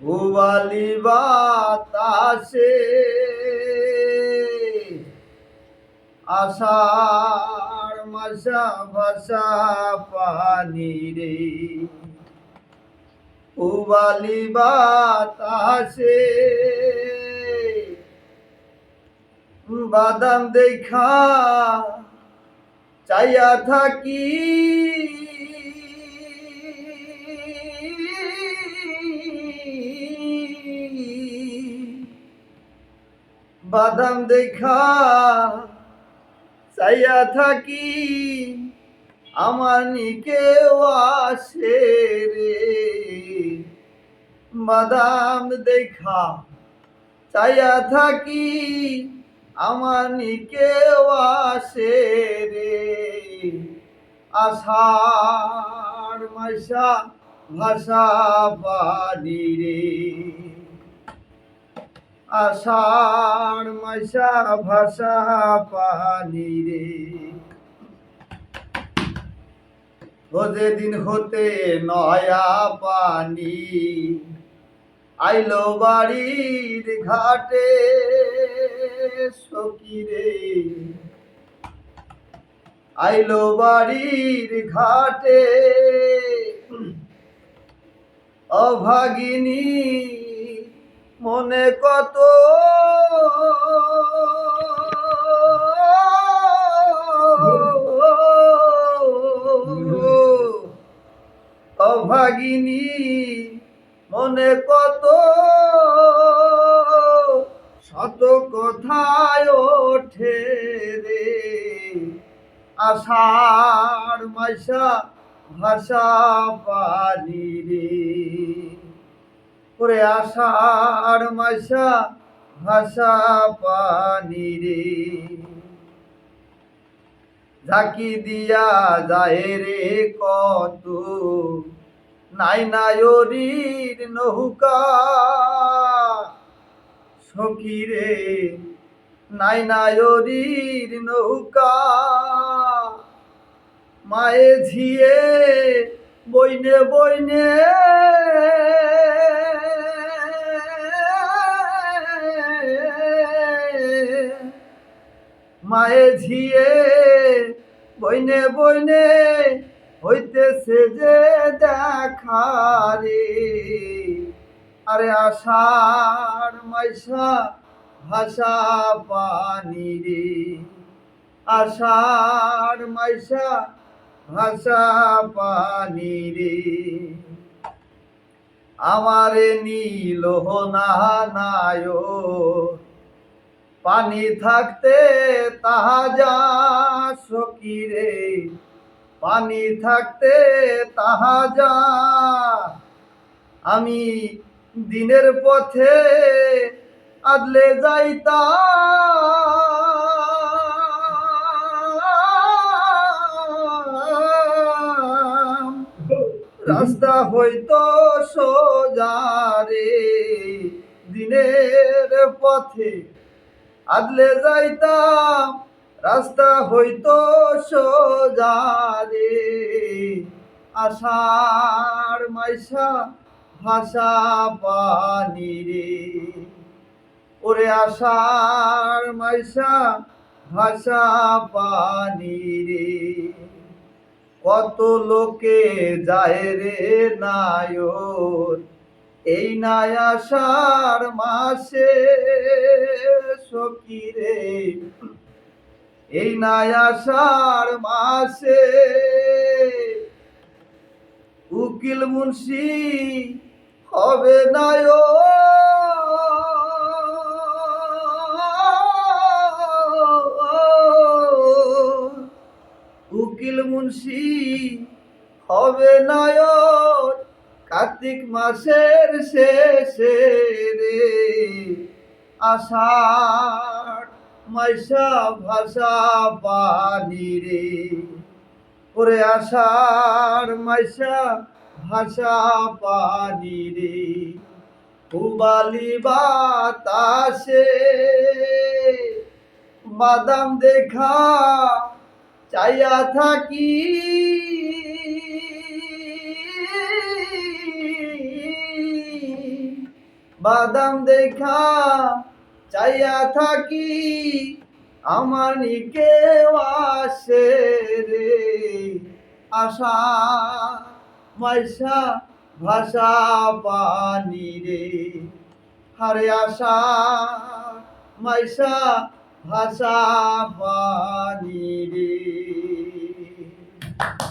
উবালি বাতাসে আষাঢ় মাসা ভাষা পানি রে। উবালি বাতাসে বাদাম দেখা চাইয়া থাকি, বাদাম দেখা চাইয়া থাকি, আমার নিকে আসে রে। বাদাম দেখা চাইয়া থাকি, আমার নিকে আসে রে। আষাঢ় মাসা ভাষা পানি রে। আষাঢ় মাসা ভাষা পানি রে। ও যেদিন হতে নয়া পানি আইলো বাড়ির ঘাটে সখী রে। আইলো বাড়ির ঘাটে অভাগিনী মনে কত অভাগিনী মনে কত শত কথায় ওঠে রে। আষাঢ় মাসা ভাষা পানি রে। ওরে আষাঢ় মাসা ভাষা পানি রে। ঝাঁকি দিয়া যায় রে কত নাই নায়রির নৌকা সখী রে। নাই নায়রির নৌকা মায়ে ঝিয়ে বইনে বইনে মায়ে ঝিয়ে বইনে বইনে হইতেছে যে দেখা রে। আরে আষাঢ় মাসা ভাষা পানি রে। আষাঢ় মাসা ভাষা পানি রে। আমারে নীল না নায় পানি থাকতে তাহাজা সখী রে। পানি থাকতে তাহাজা আমি দিনের পথে আদলে যাইতাম, রাস্তা হইতো সোজা রে। দিনের পথে আদলে যাইতাম, রাস্তা হইতো সোজা রে। আষাঢ় মাসা ভাষা পানি রে। ওরে আষাঢ় মাসা ভাষা পানি রে। কত লোকে যায় রে নায়র এই নাই আষাঢ় মাসে সখী রে। এই নাই আষাঢ় মাসে উকিল মুন্সি হবে নায়র। উকিল মুন্সি হবে নায়র কার্তিক মাসের শেষে রে। আষাঢ় মাসা ভাষা পানি রে। ওরে আষাঢ় মাসা ভাষা পানি রে। উবালি বাতাসে বাদাম দেখা চাইয়া থাকি, বাদাম দেখা চাইয়া থাকি আমার কেউ আসে রে আশা মাইশা ভাষা পানি রে হারে আশা মাইশা ভাষা পানি রে।